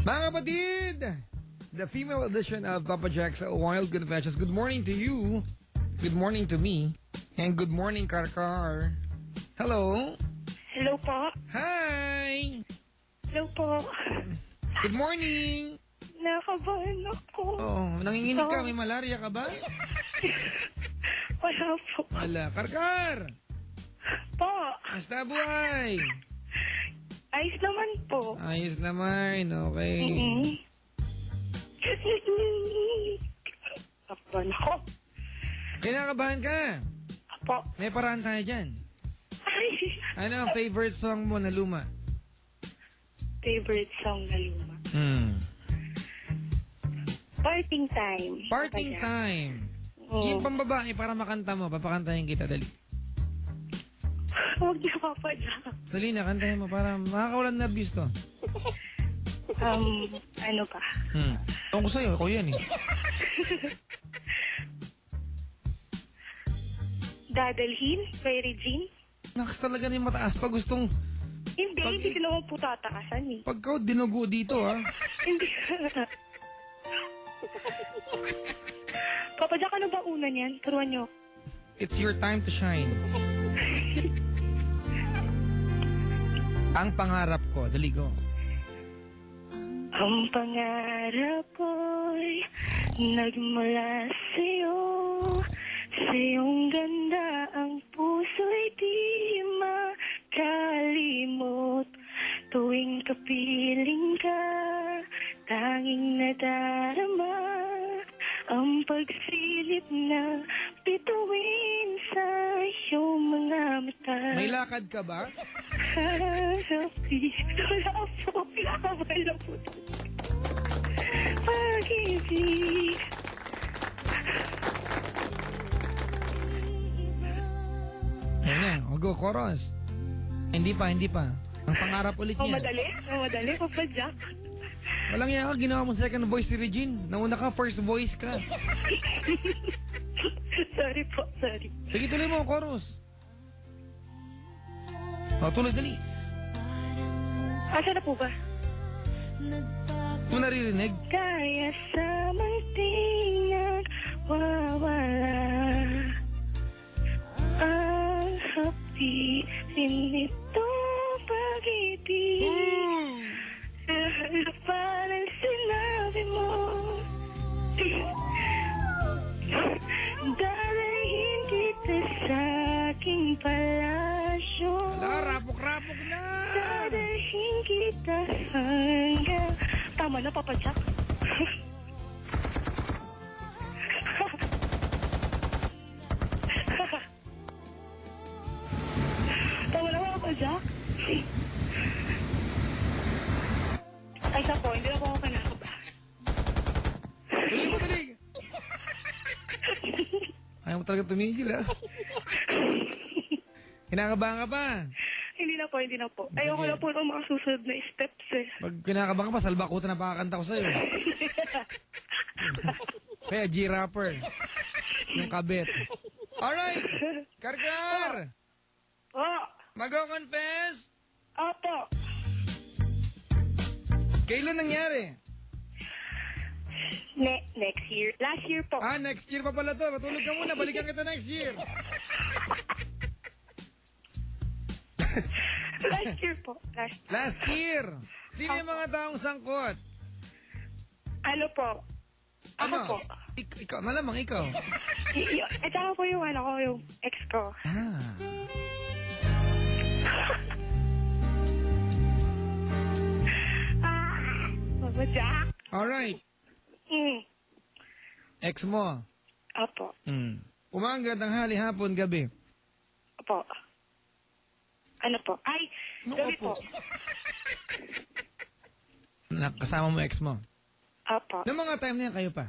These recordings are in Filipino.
Mga kapatid, the female edition of Papa Jack's Wild Confessions. Good morning to you. Good morning to me. And good morning, Karkar. Hello. Hello po. Hi. Hello po. Good morning. Nakabahan ako. Oh, nanginginig ka. May malaria ka ba? Wala po. Wala. Karkar. Po. Basta buhay. Ayos naman po. Ayos naman. Okay. Kapan ako. Kinakabahan ka. Po. May paraan tayo dyan. Ay. Ano ang favorite song mo na luma? Favorite song na luma. Parting time. Parting time. Yung pambabae para makanta mo, papakantahin kita, dali. Huwag niya papadya. Dali na, kantahin mo para makakawalan na nervous to. Ano pa? Tungkol sa'yo, ako yan eh. Dadalhin? Kay Regine? Nakas talaga na yung mataas pa gustong... Hindi ko naman po tatakasan eh. Pagka dinugo dito ha. Hindi. Papadya ka na ba una niyan? Turuan niyo. It's your time to shine. Ang pangarap ko, dali go. Ang pangarap ko'y nagmula sa'yo. Sa iyong ganda ang puso'y di makalimot. Tuwing kapiling ka, tanging nadarama ang pagsilip na bituin sa iyong mga mata. May lakad ka ba? Wala po. Pinakabal na po. Pag-ibig. Ayun na, go, chorus. Hindi pa. Ang pangarap ulit niya. Madali, Papa Jack. Walang yan, ginawa mo second voice si Regine. Nauna ka, first voice ka. Sorry po. Sige, tuloy mo, chorus. O, tuloy, dali. Asa na po ba? Mo naririnig? Kaya sa munting nagwawala ang hapilin nitong pag-ibig. Ano parang sinabi mo darahin kita sa aking palasyo. Wala, rapok-rapok na. Darahin kita hanggang... Tama na, Papa Jack. Tama na, Papa Jack. Ay, sa po, hindi na po ako kinakabahan. Dali. Ayaw mo talaga tumigil, ha? Kinakabahan ka pa. Hindi na po. Ayoko na po ng mga susunod na steps eh. Pag kinakabahan ka pa, salbakutan na pakakanta ko sa'yo. Kaya G-Rapper. Yung kabit. Alright! Karkar! Oh! Mag-o-confess? Opo! Kailan nangyari? Next year. Last year po. Next year pa pala to. Matulog ka muna. Balikan kita next year. Last year po. Last year. Sino yung mga taong sangkot? Ano po? Ako po. Ikaw, malamang ikaw. Ito po yung yung ex ko. Papa Jack. Alright. Ex mo? Opo. Umaga, tanghali, hapon, gabi. Opo. Ano po? Ay, gabi po. Nakasama mo ex mo? Opo. Noong mga time na yan, kayo pa?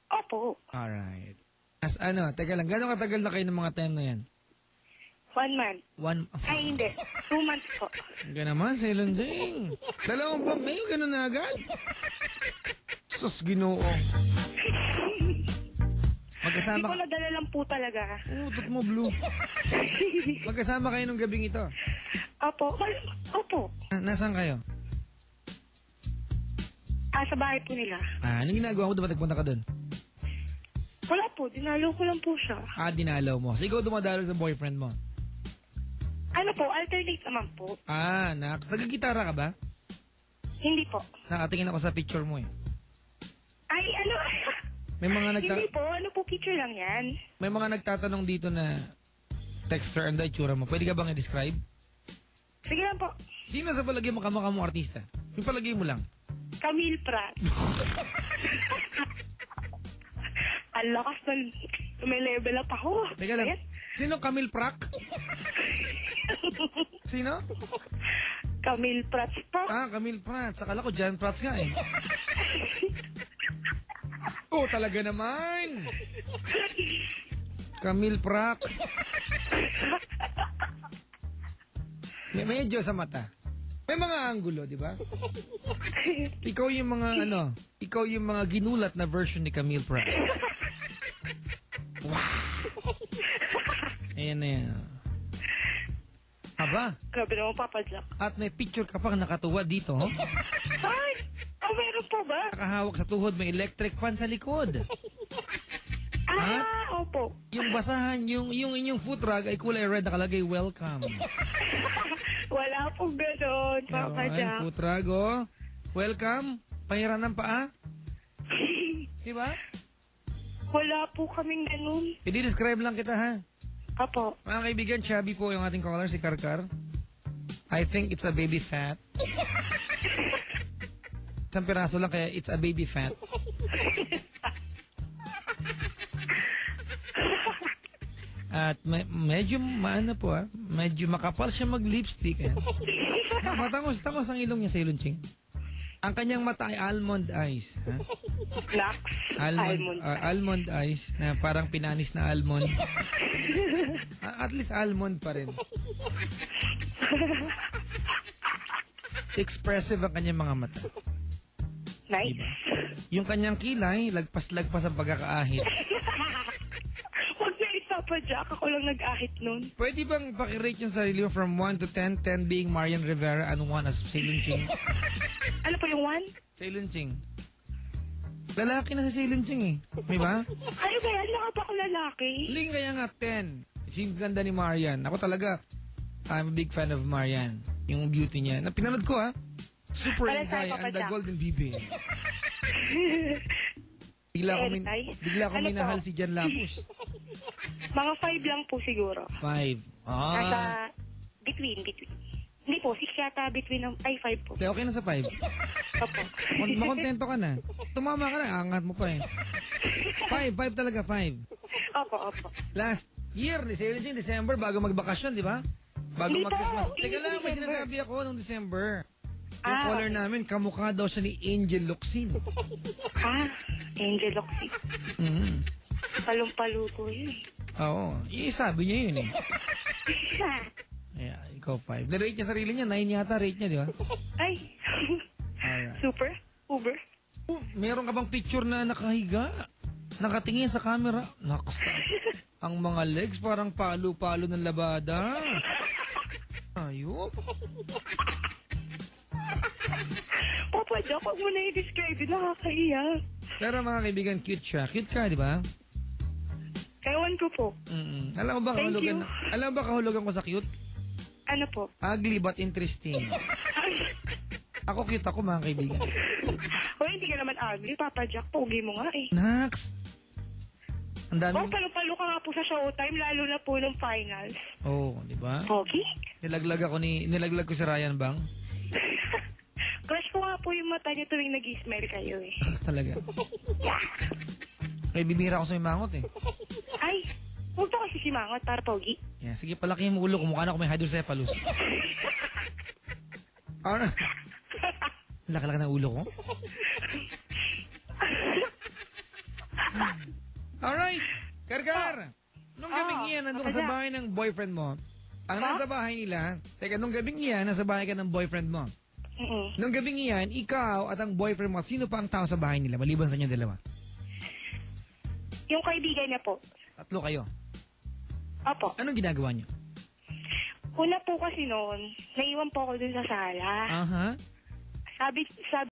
Opo. Alright. Teka lang, gano'ng katagal na kayo ng mga time na yan? 1 month. Ay, hindi. 2 months po. Gano'n naman, sa Ilonjing. 2 buwan, may gano'n na agad? Sus, Ginoo. Magkasama... Hindi ko nadala lang po talaga. Utot mo, Blue. Magkasama kayo nung gabing ito? Opo. Opo. Nasaan kayo? Sa bahay po nila. Anong ginagawa mo? Diba nagpunta ka doon? Wala po, dinalo ko lang po siya. Dinalaw mo. So, ikaw dumadalo sa boyfriend mo? Ano po, alternate naman po. Naks. Nagagitara ka ba? Hindi po. Nakatingin ako sa picture mo eh. Ay, ano? May mga Hindi po, ano po, picture lang yan. May mga nagtatanong dito na texter, ang itsura mo. Pwede ka bang i-describe? Sige lang po. Sino sa palagay mo kamukha mo artista? Yung palagay mo lang. Camille Prat. Ang lakas ng may level up ako. Teka lang. Ayan. Sino Camille Prak? Sino? Camille Prat po. Camille Prat. Sakala ko Jan Prats nga eh. Talaga naman. Camille Prak. Medyo sa mata. May mga anggulo, di ba? Ikaw yung mga ikaw yung mga ginulat na version ni Camille Prat. Wow. Ayan na yan. Aba. Grabe naman, Papa Jack. At may picture ka pang nakatuwa dito. Ay! Meron po ba? Nakahawak sa tuhod, may electric fan sa likod. Opo. Yung basahan, yung inyong foot rug ay kulay red, nakalagay welcome. Wala po gano'n, Papa Jack. Foot rug, welcome. Pahiran ng paa. Diba? Wala po kaming gano'n. I-describe lang kita, ha? Apo. Mga kaibigan, chubby po yung ating caller, si Karkar. I think it's a baby fat. Isang piraso lang, kaya it's a baby fat. At medyo maano po medyo makapal siya mag-lipstick matangos ang ilong niya sa ilong ching. Ang kanyang mata ay almond eyes. Nax. Almond eyes na parang pinanis na almond. At least almond pa rin. Expressive ang kanyang mga mata. Nice. Diba? Yung kanyang kilay, lagpas-lagpas ang pagkakaahit. Huwag na Papa Jack, ako lang nag-ahit nun. Pwede bang pakirate yung sarili mo from 1 to 10, 10 being Marian Rivera and 1 as Ceylon Ching? Ano po yung 1? Ceylon Ching. Lalaki na si Ceylon Ching eh. Di ba? Ano ba yan? Naka pa ako lalaki? Ling kaya nga 10. Sing ganda ni Marian. Ako talaga, I'm a big fan of Marian. Yung beauty niya. Na pinanood ko Super High and the Golden Bibi. Bigla ko minahal si Jan Lapus. Mga 5 lang po siguro. 5. Nasa between. Hindi po, 6 yata between 5 po. Okay na sa 5. Opo. Makontento ka na. Tumama ka na, angat mo pa eh. 5 talaga, 5. Opo. Last year, December, bago magbakasyon, di ba? Bago mag-Christmas. Teka lang, may sinasabi ako nung December. Yung caller namin, kamukha daw siya ni Angel Locsin. Angel Locsin. Palumpaluto yun. Oo, sabi niya yun eh. Ikaw 5. Na-rate niya sarili niya, 9 yata rate niya, di ba? Ay. Alright. Super. Uber. Meron ka bang picture na nakahiga? Nakatingin sa camera? Naks. Ang mga legs parang palo-palo ng labada. Ayop. Papa Jack, huwag mo na i-describe. Nakakahiya. Pero mga kaibigan, cute siya. Cute ka, di ba? Ewan ko po. Alam mo ba kahulugan ko sa cute? Ano po? Ugly but interesting. Ako cute ako, mga kaibigan. Hindi ka naman ugly, Papa Jack. Pogi mo nga eh. Naks. Ang dami. Palo-palo ka nga po sa showtime, lalo na po ng finals. Di ba? Pogi? Nilaglag ko si Ryan Bang. Crush ko nga po yung mata niya tuwing nag-i-smile kayo eh. Talaga? May bibira ako sa imangot eh. Ay, huwag to kasi simangot para pogi. Yeah, sige, palaki yung ulo ko. Mukha na ako may hydrocephalus. Laki-laki ng ulo ko. Alright, Karkar. Nung gabing iyan, nandun ka sa bahay ng boyfriend mo. Ang nasa bahay nila, nung gabing iyan, nasa bahay ka ng boyfriend mo. Nung gabing iyan, ikaw at ang boyfriend mo, sino pa ang tao sa bahay nila, maliban sa inyo dalawa? Yung kaibigan niya po. 3 kayo? Opo. Anong ginagawa niyo? Una po kasi noon, naiwan po ako dun sa sala. Sabi